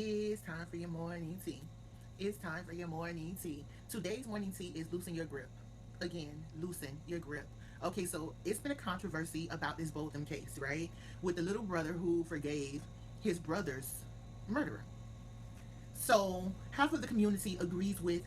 It's time for your morning tea. It's time for your morning tea. Today's morning tea is loosen your grip. Again, loosen your grip. Okay, so it's been a controversy about this Botham case, right? With the little brother who forgave his brother's murderer. So half of the community agrees with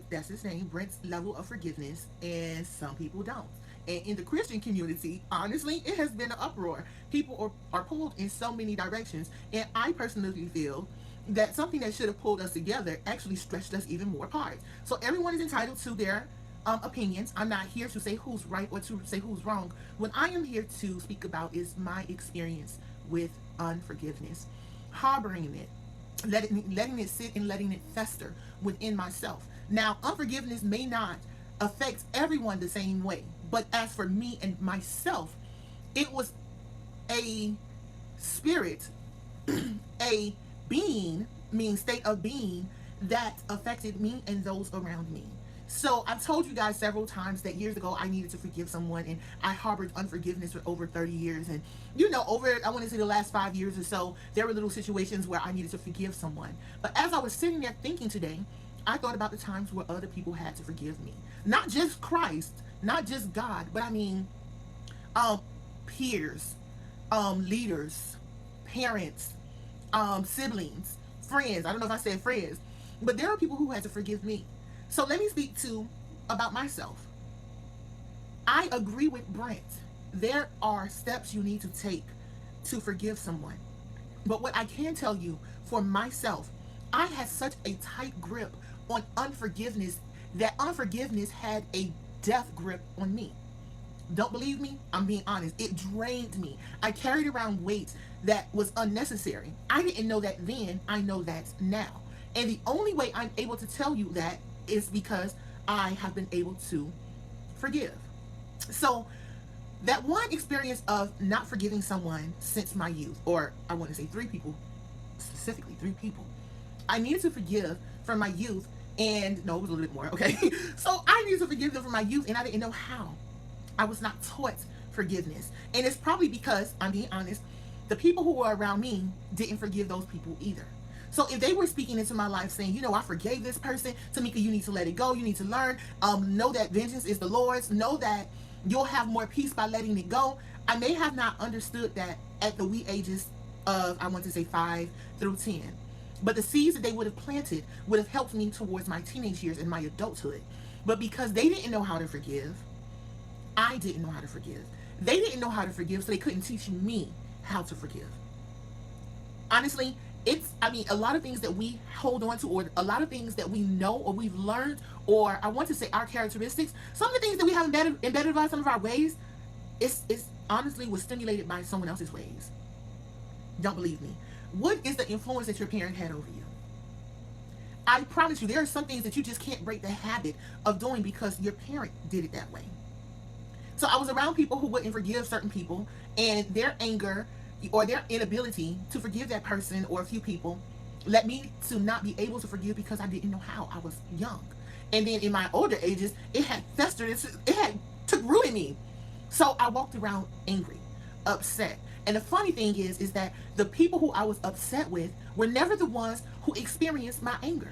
that's his name, Brent's level of forgiveness, and some people don't. And in the Christian community, honestly, it has been an uproar. People are pulled in so many directions, and I personally feel that something that should have pulled us together actually stretched us even more apart. So everyone is entitled to their opinions. I'm not here to say who's right or to say who's wrong. What I am here to speak about is my experience with unforgiveness, harboring it, letting it sit and letting it fester within myself. Now, unforgiveness may not affect everyone the same way, but as for me and myself, it was a spirit, a being, meaning state of being, that affected me and those around me. So I've told you guys several times that years ago I needed to forgive someone, and I harbored unforgiveness for over 30 years. And over, I want to say, the last 5 years or so, there were little situations where I needed to forgive someone. But as I was sitting there thinking today, I thought about the times where other people had to forgive me. Not just Christ, not just God, but I mean, um, peers, leaders, parents, siblings, friends. I don't know if I said friends, but there are people who had to forgive me. So let me speak to about myself. I agree with Brent. There are steps you need to take to forgive someone. But what I can tell you for myself, I had such a tight grip on unforgiveness that unforgiveness had a death grip on me. Don't believe me? I'm being honest. It drained me. I carried around weight that was unnecessary. I didn't know that then. I know that now. And the only way I'm able to tell you that is because I have been able to forgive. So, that one experience of not forgiving someone since my youth, or I want to say three people, specifically three people, I needed to forgive from my youth, and no, it was a little bit more, okay? So, I needed to forgive them from my youth, and I didn't know how. I was not taught forgiveness. And it's probably because, I'm being honest, the people who were around me didn't forgive those people either. So if they were speaking into my life saying, I forgave this person, Tamika, you need to let it go. You need to learn. Know that vengeance is the Lord's. Know that you'll have more peace by letting it go. I may have not understood that at the wee ages of, I want to say, 5 through 10. But the seeds that they would have planted would have helped me towards my teenage years and my adulthood. But because they didn't know how to forgive, I didn't know how to forgive. They didn't know how to forgive, so they couldn't teach me how to forgive. Honestly, a lot of things that we hold on to, or a lot of things that we know or we've learned, or I want to say our characteristics, some of the things that we have embedded by some of our ways, it's honestly was stimulated by someone else's ways. Don't believe me. What is the influence that your parent had over you? I promise you, there are some things that you just can't break the habit of doing because your parent did it that way. So I was around people who wouldn't forgive certain people, and their anger or their inability to forgive that person or a few people led me to not be able to forgive because I didn't know how. I was young. And then in my older ages, it had festered, it had took root in me. So I walked around angry, upset. And the funny thing is that the people who I was upset with were never the ones who experienced my anger.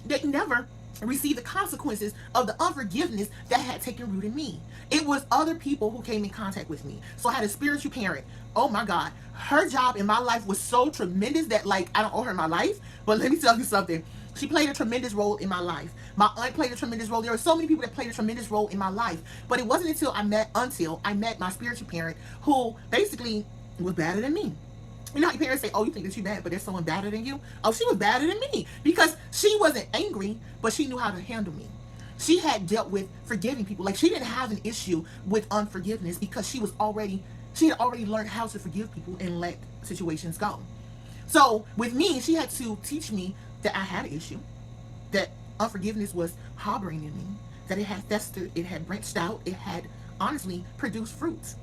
They never received the consequences of the unforgiveness that had taken root in me. It was other people who came in contact with me. So I had a spiritual parent. Oh my God. Her job in my life was so tremendous that, like, I don't owe her my life. But let me tell you something. She played a tremendous role in my life. My aunt played a tremendous role. There were so many people that played a tremendous role in my life. But it wasn't until I met my spiritual parent, who basically was better than me. You know how your parents say, oh, you think that you're bad, but there's someone better than you? Oh, she was better than me because she wasn't angry, but she knew how to handle me. She had dealt with forgiving people. Like, she didn't have an issue with unforgiveness because she had already learned how to forgive people and let situations go. So with me, she had to teach me that I had an issue, that unforgiveness was harboring in me, that it had festered, it had branched out, it had honestly produced fruits.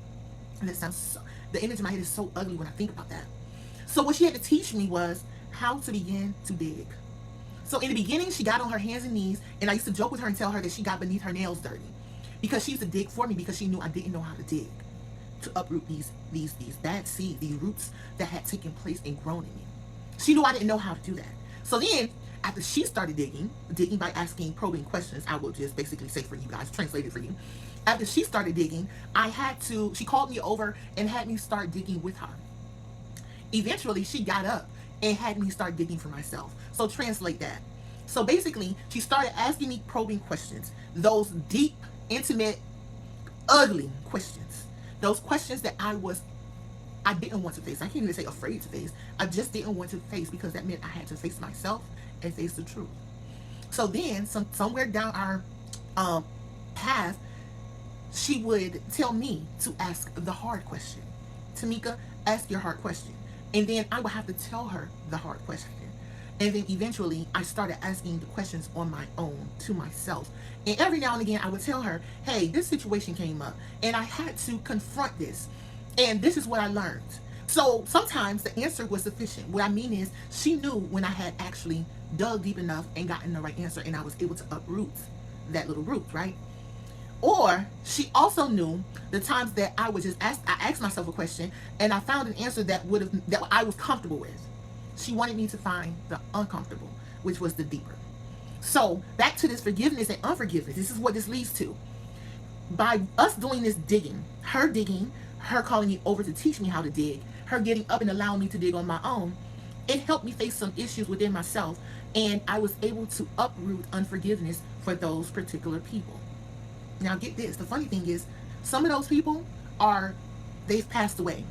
And the image in my head is so ugly when I think about that. So what she had to teach me was how to begin to dig. So in the beginning, she got on her hands and knees, and I used to joke with her and tell her that she got beneath her nails dirty, because she used to dig for me because she knew I didn't know how to dig to uproot these bad seeds, these roots that had taken place and grown in me. She knew I didn't know how to do that. So then, after she started digging by asking probing questions, I will just basically say for you guys, translate it for you. After she started digging, she called me over and had me start digging with her. Eventually, she got up and had me start digging for myself. So translate that. So basically, she started asking me probing questions, those deep, intimate, ugly questions. Those questions that I didn't want to face. I can't even say afraid to face. I just didn't want to face because that meant I had to face myself and face the truth. So then, somewhere down our path, she would tell me to ask the hard question. Tamika, ask your hard question. And then I would have to tell her the hard question. And then eventually I started asking the questions on my own to myself. And every now and again I would tell her, hey, this situation came up and I had to confront this. And this is what I learned. So sometimes the answer was sufficient. What I mean is she knew when I had actually dug deep enough and gotten the right answer and I was able to uproot that little root, right? Or she also knew the times that I asked myself a question and I found an answer that I was comfortable with. She wanted me to find the uncomfortable, which was the deeper. So back to this forgiveness and unforgiveness. This is what this leads to. By us doing this digging, her calling me over to teach me how to dig, her getting up and allowing me to dig on my own, it helped me face some issues within myself, and I was able to uproot unforgiveness for those particular people. Now get this, the funny thing is, some of those people they've passed away.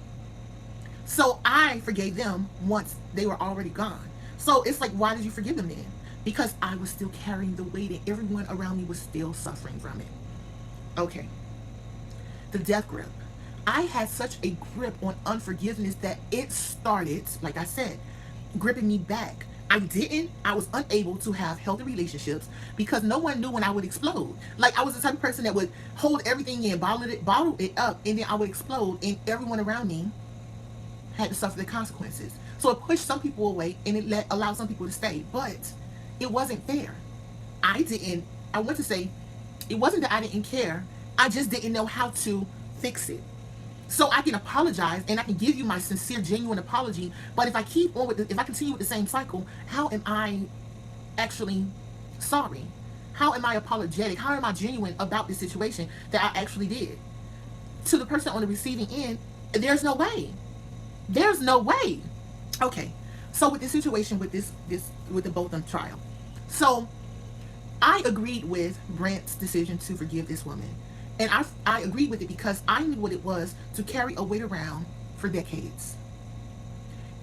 So I forgave them once they were already gone. So it's like, why did you forgive them then? Because I was still carrying the weight and everyone around me was still suffering from it. Okay. The death grip. I had such a grip on unforgiveness that it started, like I said, gripping me back. I was unable to have healthy relationships because no one knew when I would explode. Like I was the type of person that would hold everything in, bottle it up, and then I would explode and everyone around me had to suffer the consequences. So it pushed some people away and it allowed some people to stay. But it wasn't fair. I want to say, it wasn't that I didn't care. I just didn't know how to fix it. So I can apologize and I can give you my sincere, genuine apology. But if I continue with the same cycle, how am I actually sorry? How am I apologetic? How am I genuine about this situation that I actually did? To the person on the receiving end, there's no way. There's no way. Okay. So with the situation with with the Botham trial. So I agreed with Brent's decision to forgive this woman. And I agreed with it because I knew what it was to carry a weight around for decades.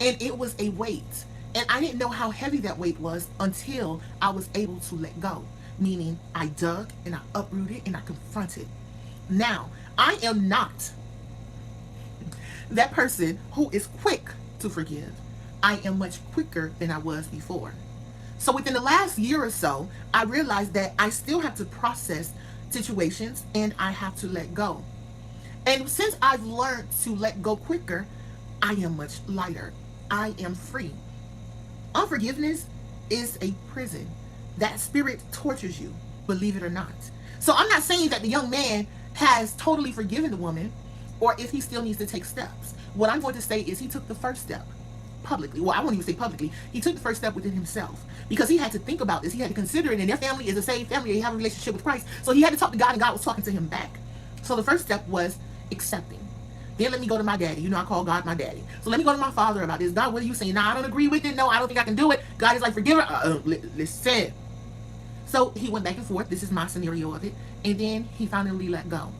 And it was a weight. And I didn't know how heavy that weight was until I was able to let go. Meaning I dug and I uprooted and I confronted. Now, I am not that person who is quick to forgive. I am much quicker than I was before. So within the last year or so, I realized that I still have to process situations and I have to let go. And since I've learned to let go quicker, I am much lighter. I am free. Unforgiveness is a prison. That spirit tortures you, believe it or not. So I'm not saying that the young man has totally forgiven the woman or if he still needs to take steps. What I'm going to say is he took the first step publicly. Well, I won't even say publicly. He took the first step within himself because he had to think about this. He had to consider it, and their family is a saved family. They have a relationship with Christ. So he had to talk to God, and God was talking to him back. So the first step was accepting. Then let me go to my daddy. You know, I call God my daddy. So let me go to my father about this. God, what are you saying? Nah, I don't agree with it. No, I don't think I can do it. God is like, forgive her. Listen. So he went back and forth. This is my scenario of it. And then he finally let go.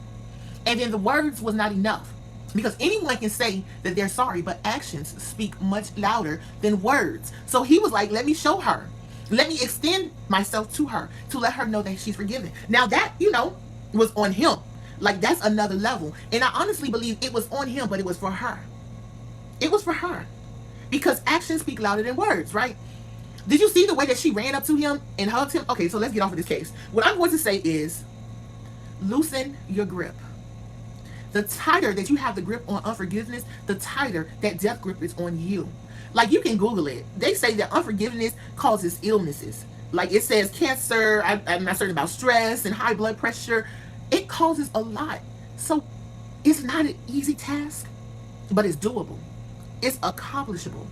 And then the words was not enough. Because anyone can say that they're sorry, but actions speak much louder than words. So he was like, let me show her. Let me extend myself to her to let her know that she's forgiven. Now that, was on him. Like, that's another level. And I honestly believe it was on him, but it was for her. It was for her. Because actions speak louder than words, right? Did you see the way that she ran up to him and hugged him? Okay, so let's get off of this case. What I'm going to say is, loosen your grip. The tighter that you have the grip on unforgiveness, the tighter that death grip is on you. Like, you can Google it. They say that unforgiveness causes illnesses. Like, it says cancer, I'm not certain about stress and high blood pressure. It causes a lot. So it's not an easy task, but it's doable. It's accomplishable.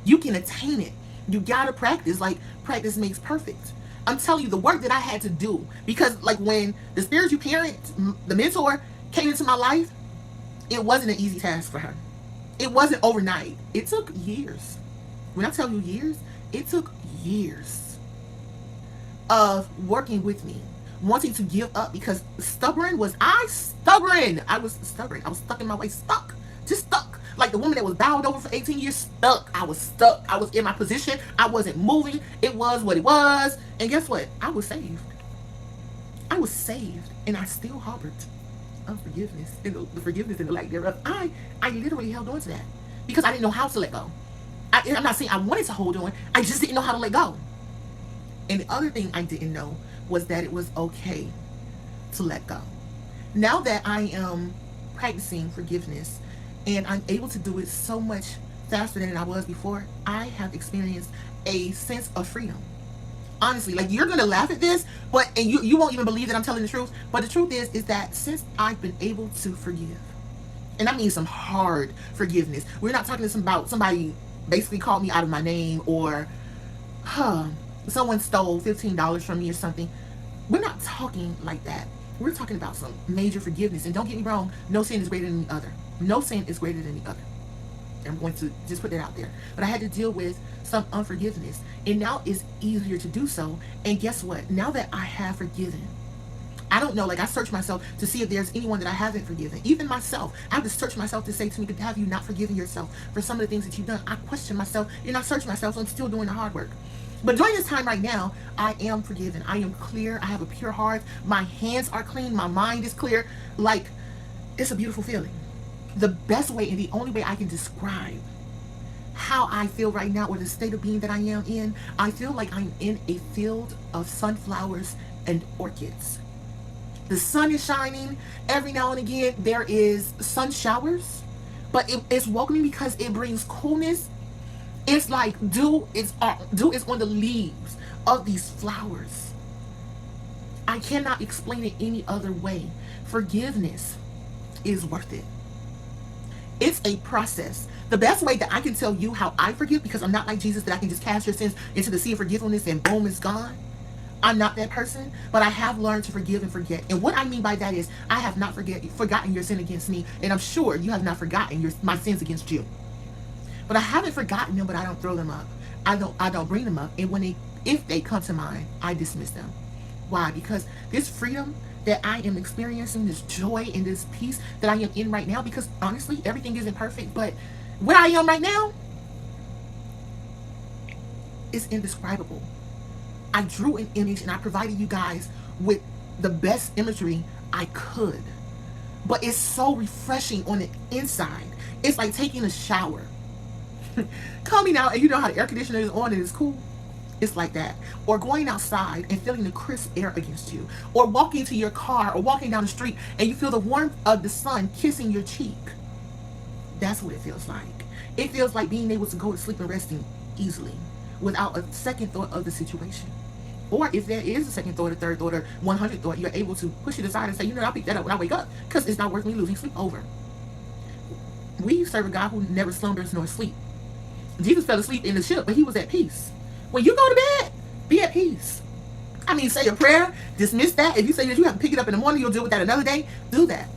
You can attain it. You gotta practice. Like, practice makes perfect. I'm telling you, the work that I had to do, because like when the spiritual parent, the mentor, came into my life, it wasn't an easy task for her. It wasn't overnight. It took years. When I tell you years, it took years of working with me, wanting to give up because stubborn was I stubborn. I was stubborn. I was stuck in my way, stuck, just stuck. Like the woman that was bowed over for 18 years, stuck. I was stuck. I was in my position. I wasn't moving. It was what it was. And guess what? I was saved. I was saved, and I still harbored unforgiveness and the forgiveness and the lack thereof. I literally held on to that because I didn't know how to let go. I'm not saying I wanted to hold on. I just didn't know how to let go. And the other thing I didn't know was that it was okay to let go. Now that I am practicing forgiveness and I'm able to do it so much faster than I was before, I have experienced a sense of freedom. Honestly, like you're gonna laugh at this, but and you won't even believe that I'm telling the truth. But the truth is that since I've been able to forgive, and I mean some hard forgiveness. We're not talking about somebody basically called me out of my name or someone stole $15 from me or something. We're not talking like that. We're talking about some major forgiveness. And don't get me wrong, no sin is greater than the other. No sin is greater than the other. I'm going to just put that out there. But I had to deal with some unforgiveness. And now it's easier to do so. And guess what? Now that I have forgiven, I don't know, like I search myself to see if there's anyone that I haven't forgiven. Even myself. I have to search myself to say to me, have you not forgiven yourself for some of the things that you've done? I question myself and I search myself, so I'm still doing the hard work. But during this time right now, I am forgiven. I am clear. I have a pure heart. My hands are clean. My mind is clear. Like, it's a beautiful feeling. The best way and the only way I can describe how I feel right now or the state of being that I am in, I feel like I'm in a field of sunflowers and orchids. The sun is shining. Every now and again, there is sun showers. But it's welcoming because it brings coolness. It's like dew is on the leaves of these flowers. I cannot explain it any other way. Forgiveness is worth it. It's a process. The best way that I can tell you how I forgive, because I'm not like Jesus that I can just cast your sins into the sea of forgiveness and boom, it's gone. I'm not that person, but I have learned to forgive and forget. And what I mean by that is I have not forgotten your sin against me, and I'm sure you have not forgotten my sins against you. But I haven't forgotten them, but I don't throw them up. I don't bring them up. And if they come to mind, I dismiss them. Why? Because this freedom that I am experiencing, this joy and this peace that I am in right now, because honestly, everything isn't perfect, but where I am right now is indescribable. I drew an image and I provided you guys with the best imagery I could. But it's so refreshing on the inside. It's like taking a shower. Coming out and you know how the air conditioner is on and it's cool. It's like that. Or going outside and feeling the crisp air against you. Or walking to your car or walking down the street and you feel the warmth of the sun kissing your cheek. That's what it feels like. It feels like being able to go to sleep and resting easily without a second thought of the situation. Or if there is a second thought, a third thought, or 100th thought, you're able to push it aside and say, you know, I'll pick that up when I wake up because it's not worth me losing sleep over. We serve a God who never slumbers nor sleep. Jesus fell asleep in the ship, but he was at peace. When you go to bed, be at peace. I mean, say a prayer, dismiss that. If you say that you have to pick it up in the morning, you'll deal with that another day, do that.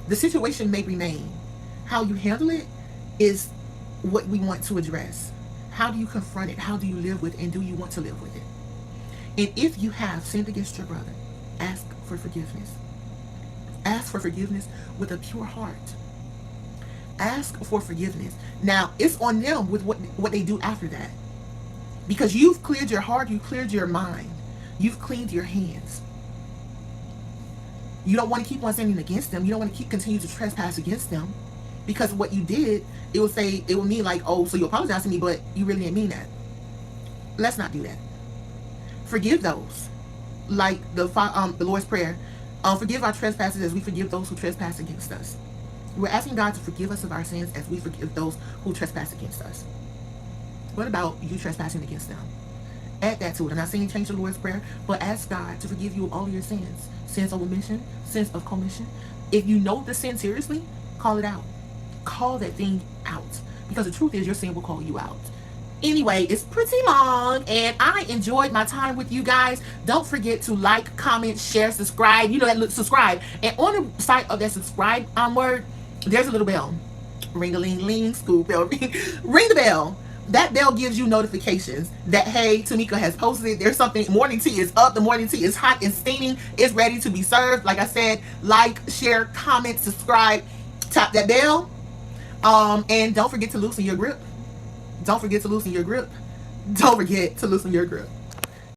The situation may remain. How you handle it is what we want to address. How do you confront it? How do you live with it? And do you want to live with it? And if you have sinned against your brother, ask for forgiveness. Ask for forgiveness with a pure heart. Ask for forgiveness. Now, it's on them with what they do after that. Because you've cleared your heart, you've cleared your mind, you've cleaned your hands. You don't want to keep on sinning against them. You don't want to continue to trespass against them. Because what you did, it will mean like, oh, so you apologize to me, but you really didn't mean that. Let's not do that. Forgive those. Like the Lord's Prayer. Forgive our trespasses as we forgive those who trespass against us. We're asking God to forgive us of our sins as we forgive those who trespass against us. What about you trespassing against them? Add that to it. I'm not saying change the Lord's Prayer, but ask God to forgive you of all your sins. Sins of omission, sins of commission. If you know the sin seriously, call it out. Call that thing out. because the truth is your sin will call you out. Anyway, it's pretty long and I enjoyed my time with you guys. Don't forget to like, comment, share, subscribe. You know that, subscribe. And on the side of that subscribe word, there's a little bell. Ring-a-ling-ling, school bell. Ring the bell. That bell gives you notifications that, hey, Tamika has posted. There's something. Morning tea is up. The morning tea is hot and steaming. It's ready to be served. Like I said, like, share, comment, subscribe. Tap that bell. And don't forget to loosen your grip. Don't forget to loosen your grip. Don't forget to loosen your grip.